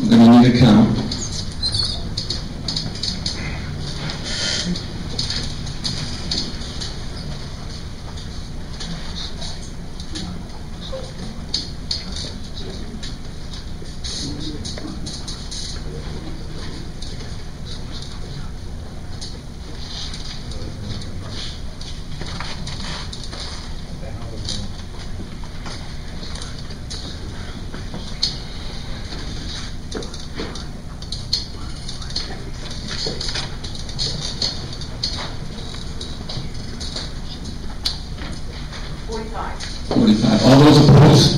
We're going to need a count. All those opposed?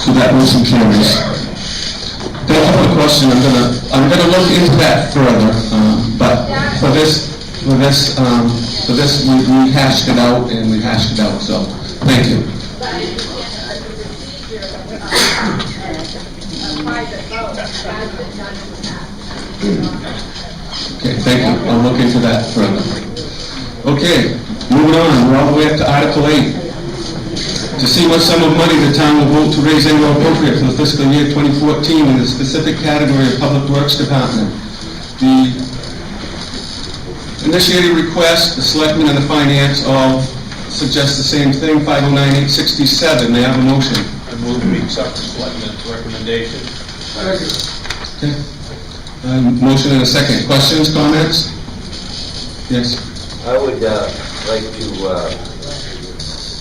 So that motion carries. Thank you for the question. I'm gonna look into that further. But for this we hashed it out and we hashed it out. So thank you. Okay, thank you. I'll look into that further. Okay, moving on. We're all the way up to Article 8. To see what sum of money the town will vote to raise and or appropriate for the fiscal year 2014 in the specific category of Public Works Department. The initiated request, the Selectmen and the Finance all suggest the same thing, 509-867. May I have a motion? I move we accept the Selectmen's recommendation. Okay. Motion and a second. Questions, comments? Yes. I would like to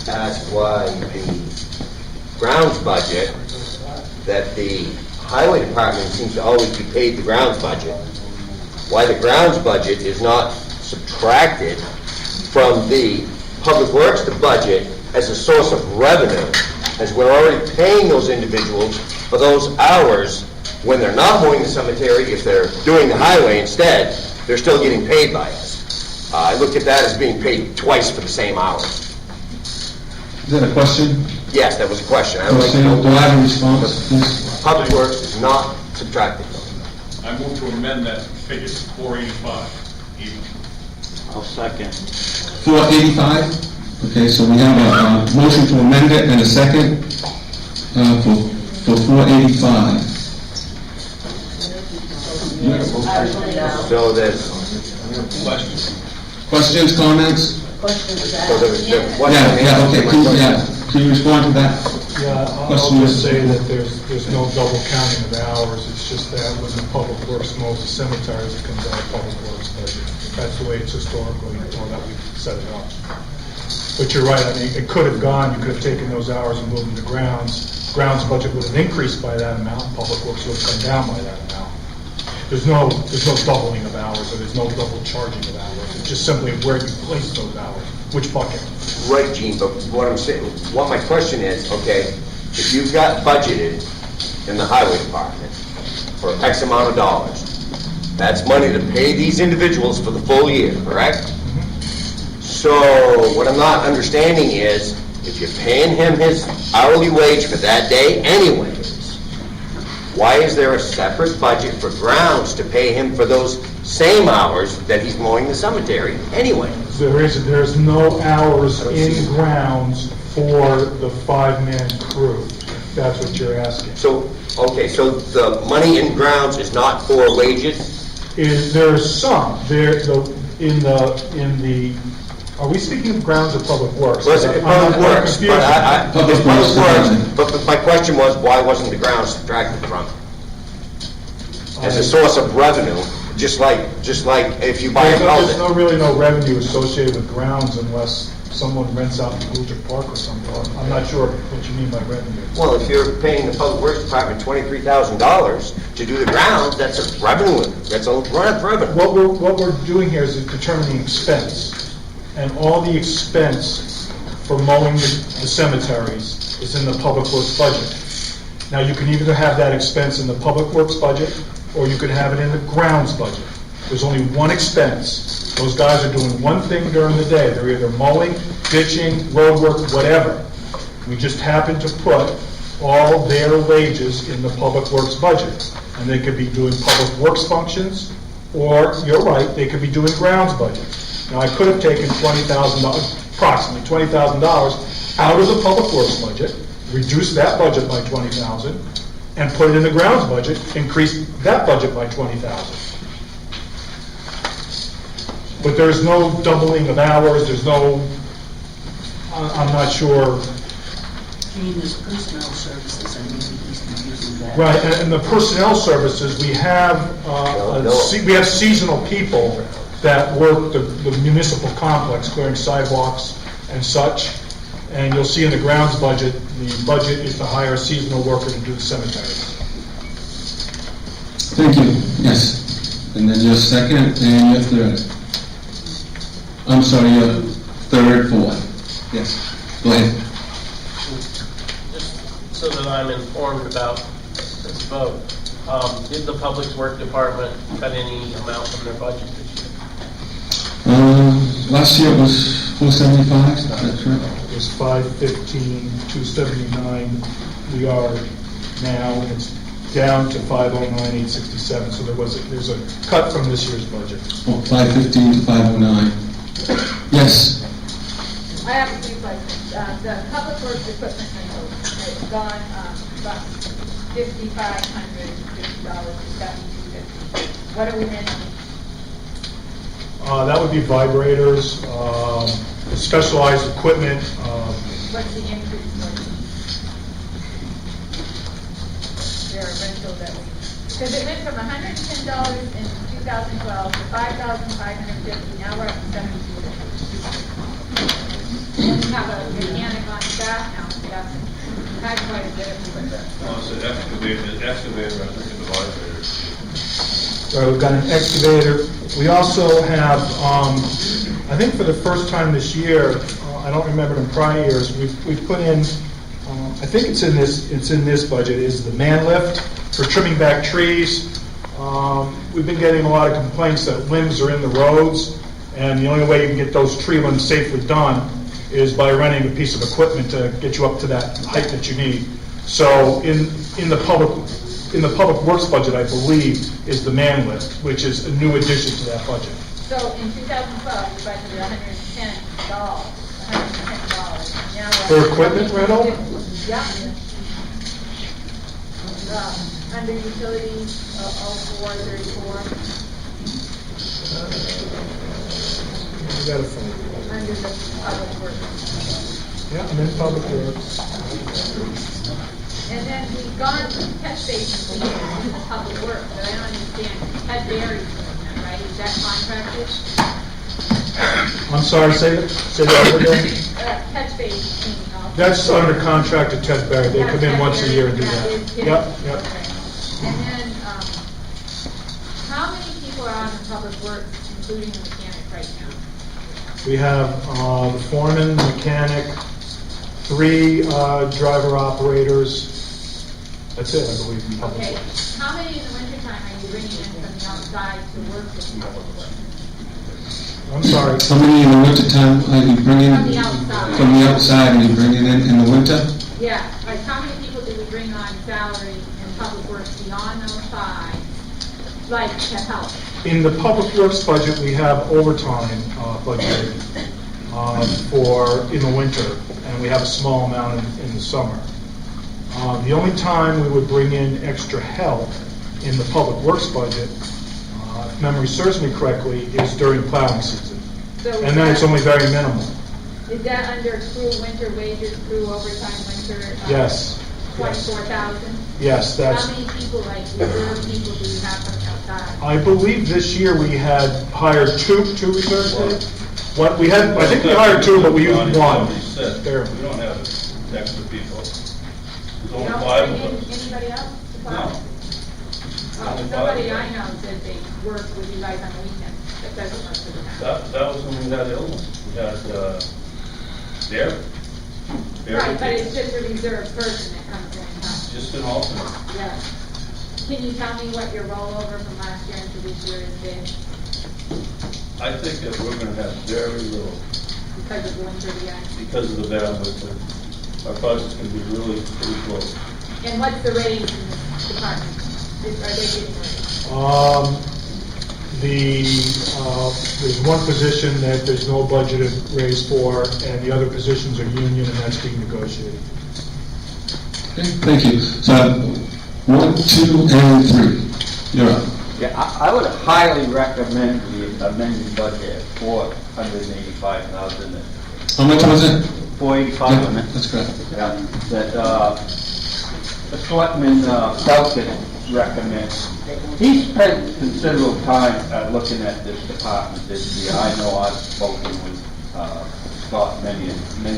ask why the grounds budget, that the Highway Department seems to always be paid the grounds budget, why the grounds budget is not subtracted from the Public Works budget as a source of revenue, as we're already paying those individuals for those hours when they're not mowing the cemetery. If they're doing the highway instead, they're still getting paid by us. I look at that as being paid twice for the same hours. Is that a question? Yes, that was a question. Do I have a response? Yes. Public Works is not subtracted. I move to amend that figure to 485 even. I'll second. 485? Okay, so we have a motion to amend it and a second for 485. So there's Questions, comments? So there's Okay. Can you respond to that? Yeah, I'll just say that there's no double counting of hours. It's just that when the Public Works mows the cemeteries, it comes out of Public Works budget. That's the way it's historically, or that we set it up. But you're right. I mean, it could have gone. You could have taken those hours and moved them to grounds. Grounds budget would have increased by that amount. Public Works would have come down by that amount. There's no doubling of hours, or there's no double charging of hours. It's just simply where you place those hours, which bucket. right, Gene, but what I'm saying, what my question is, okay, if you've got budgeted in the Highway Department for X amount of dollars, that's money to pay these individuals for the full year, correct? So what I'm not understanding is, if you're paying him his hourly wage for that day anyways, why is there a separate budget for grounds to pay him for those same hours that he's mowing the cemetery anyway? There's no hours in grounds for the 5-man crew, if that's what you're asking. So, okay, so the money in grounds is not for wages? There's some, are we speaking of grounds or Public Works? Well, it's Public Works, but my question was, why wasn't the grounds subtracted from it? As a source of revenue, just like if you buy a There's building. really no revenue associated with grounds unless someone rents out Blue Park or something. I'm not sure what you mean by revenue. Well, if you're paying the Public Works Department $23,000 to do the grounds, that's a revenue, that's a revenue. What we're doing here is determining expense. And all the expense for mowing the cemeteries is in the public works budget. Now, you can either have that expense in the public works budget, or you can have it in the grounds budget. There's only one expense. Those guys are doing one thing during the day. They're either mowing, ditching, road work, whatever. We just happen to put all their wages in the public works budget. And they could be doing public works functions, or, you're right, they could be doing grounds budget. Now, I could have taken $20,000, approximately $20,000 out of the public works budget, reduced that budget by $20,000, and put it in the grounds budget, increase that budget by $20,000. But there's no doubling of hours, there's no, I'm not sure. You mean there's personnel services, I mean, he's confusing that. Right, and the personnel services, we have, we have seasonal people that work the municipal complex, clearing sidewalks and such. And you'll see in the grounds budget, the budget is to hire a seasonal worker to do the cemeteries. Thank you, yes. And then your second and your third. I'm sorry, your third, fourth. Yes, go ahead. Just so that I'm informed about this vote, did the Public Works Department cut any amount from their budget this year? Last year it was 475, that's right. It was 515, 279. We are now, it's down to 509, 867. So there's a cut from this year's budget. Oh, 515 to 509. Yes. I have a few questions. The public works equipment rental has gone from $5,550 to $7,250. What are we missing? That would be vibrators, specialized equipment. What's the increase? There a rental that we, because it went from $110 in 2012 to $5,550. Now we're up to $7,250. And we have a mechanic on staff now. That's had quite a bit of equipment. Well, it's an excavator, I think, in the vibrators. We've got an excavator. We also have, I think for the first time this year, I don't remember it in prior years, we've put in, I think it's in this budget, is the man lift for trimming back trees. We've been getting a lot of complaints that limbs are in the roads, and the only way you can get those tree limbs safely done is by renting a piece of equipment to get you up to that height that you need. So in the public works budget, I believe, is the man lift, which is a new addition to that budget. So in 2012, we budgeted $110. Now For equipment rental? Yeah. Under utilities, 0434, You got a phone. under the public works. Yeah, I'm in public works. And then we've gone from catch basin cleaning to the public works, but I don't understand, Ted Berry's doing that, right? Is that contracted? I'm sorry, say that over again. Catch basin cleaning also. That's under contract to Ted Berry. They come in once a year and do that. Yep. Okay. And then, how many people are on the public works, including the mechanic right now? We have the foreman, mechanic, 3 driver operators. That's it, I believe, in public Okay, works. how many in the wintertime are you bringing in from the outside to work with public works? I'm sorry. How many in the winter time are you bringing? From the outside. From the outside, and you bringing in the winter? Yeah, like how many people do we bring on salary in public works beyond those 5, like to help? In the public works budget, we have overtime budgeted for in the winter, and we have a small amount in the summer. The only time we would bring in extra help in the public works budget, if memory serves me correctly, is during plowing season. So And then it's only very minimal. Is that under crew winter wages, crew overtime winter? Yes. 24,000? Yes, that's, How many people, like reserve people, do you have from outside? I believe this year we had hired two reserves. What, I think we hired 2, but we used 1. There. We don't have extra people. There's You only don't 5 bring of in us. anybody else to plow? No. Somebody I know said they work with you guys on the weekends, that doesn't work for the town. That was when we had illness. We had, Derek, Right, but it's just a reserved person that comes in and out. Just an alternate. Yeah. Can you tell me what your rollover from last year into this year has been? I think that we're gonna have very little Because of the winter, yeah. because of the bad weather. Our budget's gonna be really pretty close. And what's the raise in this department? Are they getting raised? There's one position that there's no budgeted raise for, and the other positions are union, and that's being negotiated. Okay, thank you. So, 1, 2, and 3. You're up. Yeah, I would highly recommend the amended budget at $485,000. How much was it? 485, Yeah, wasn't it? that's correct. Yeah, that, the selectman, Falcon recommends. He spent considerable time, looking at this department this year. I know I've spoken with, Scott many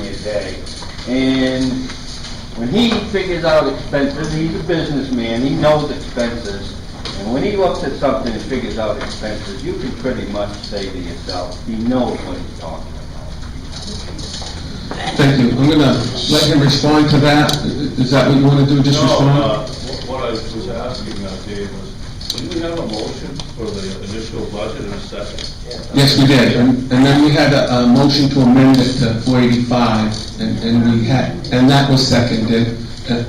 a day. And when he figures out expenses, he's a businessman, he knows expenses. And when he looks at something and figures out expenses, you can pretty much say to yourself, he knows what he's talking about. Thank you. I'm gonna let him respond to that. Is that what you want to do, just respond? What I was asking, Dave, was, didn't we have a motion for the initial budget in a second? Yes, we did, and then we had a motion to amend it to 485, and that was seconded,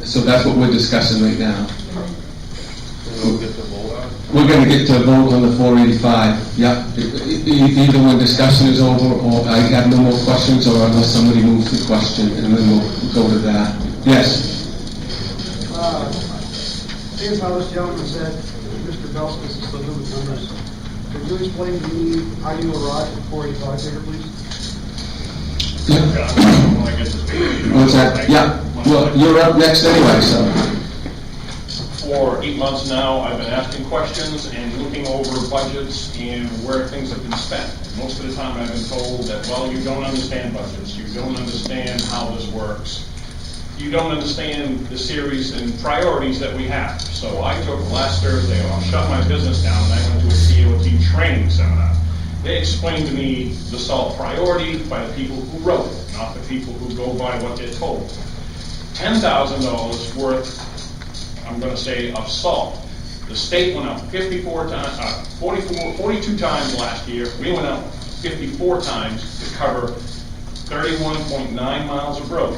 so that's what we're discussing right now. We'll get the vote on it. We're gonna get to a vote on the 485, yeah. Either when discussion is over, or I have no more questions, or unless somebody moves the question, and then we'll go to that. Yes? Seeing how this gentleman said, Mr. Belskis is so good with numbers, could you explain to me how you arrived at 485 figure, please? Yeah. When I get this meeting. What's that? Yeah, well, you're up next anyway, so. For 8 months now, I've been asking questions and looking over budgets and where things have been spent. Most of the time I've been told that, well, you don't understand budgets, you don't understand how this works, you don't understand the series and priorities that we have. So I took last Thursday off, shut my business down, and I went to a COT training seminar. They explained to me the SALT priority by the people who wrote it, not the people who go by what they're told. $10,000 worth, I'm going to say, of salt. The state went out 42 times last year. We went out 54 times to cover 31.9 miles of road.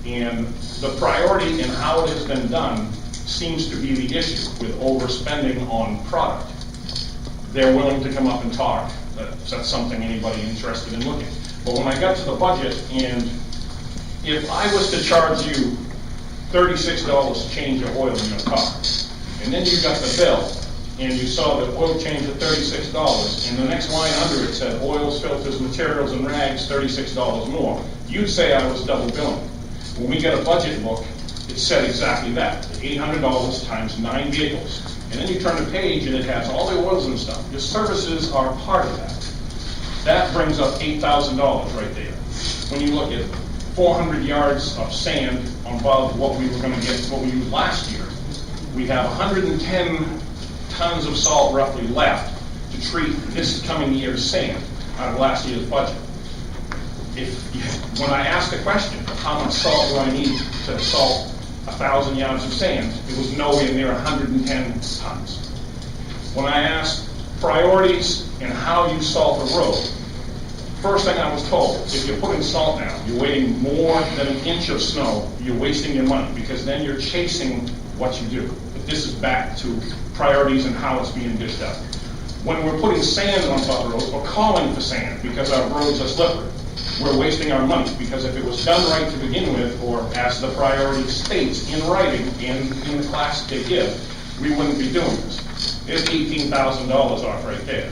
And the priority in how it has been done seems to be the issue with overspending on product. They're willing to come up and talk. That's something anybody interested in looking. But when I got to the budget, and if I was to charge you $36 to change your oil in your car, and then you got the bill, and you saw the oil change at $36, and the next line under it said oils, filters, materials, and rags, $36 more, you'd say I was double billing. When we get a budget book, it said exactly that, $800 times 9 vehicles. And then you turn the page and it has all the oils and stuff. Your services are part of that. That brings up $8,000 right there. When you look at 400 yards of sand above what we were going to get, what we used last year, we have 110 tons of salt roughly left to treat this coming year's sand out of last year's budget. When I asked the question of how much salt do I need to salt 1,000 yards of sand, it was nowhere near 110 tons. When I asked priorities and how you salt the road, first thing I was told, if you're putting salt down, you're waiting more than an inch of snow, you're wasting your money, because then you're chasing what you do. But this is back to priorities and how it's being dished out. When we're putting sand on top of roads, we're calling for sand because our roads are slippery. We're wasting our money, because if it was done right to begin with, or as the priority states in writing and in the class that they give, we wouldn't be doing this. There's $18,000 off right there.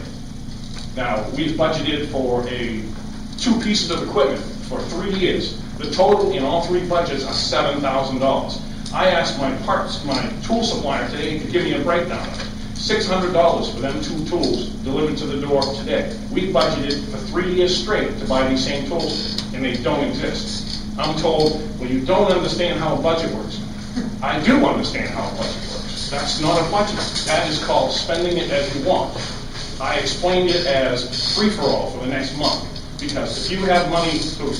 Now, we've budgeted for 2 pieces of equipment for 3 years. The total in all 3 budgets are $7,000. I asked my tool supplier today to give me a breakdown of it. $600 for them 2 tools delivered to the door today. We budgeted for 3 years straight to buy these same tools, and they don't exist. I'm told, well, you don't understand how a budget works. I do understand how a budget works. That's not a budget. That is called spending it as you want. I explained it as free-for-all for the next month, because if you have money to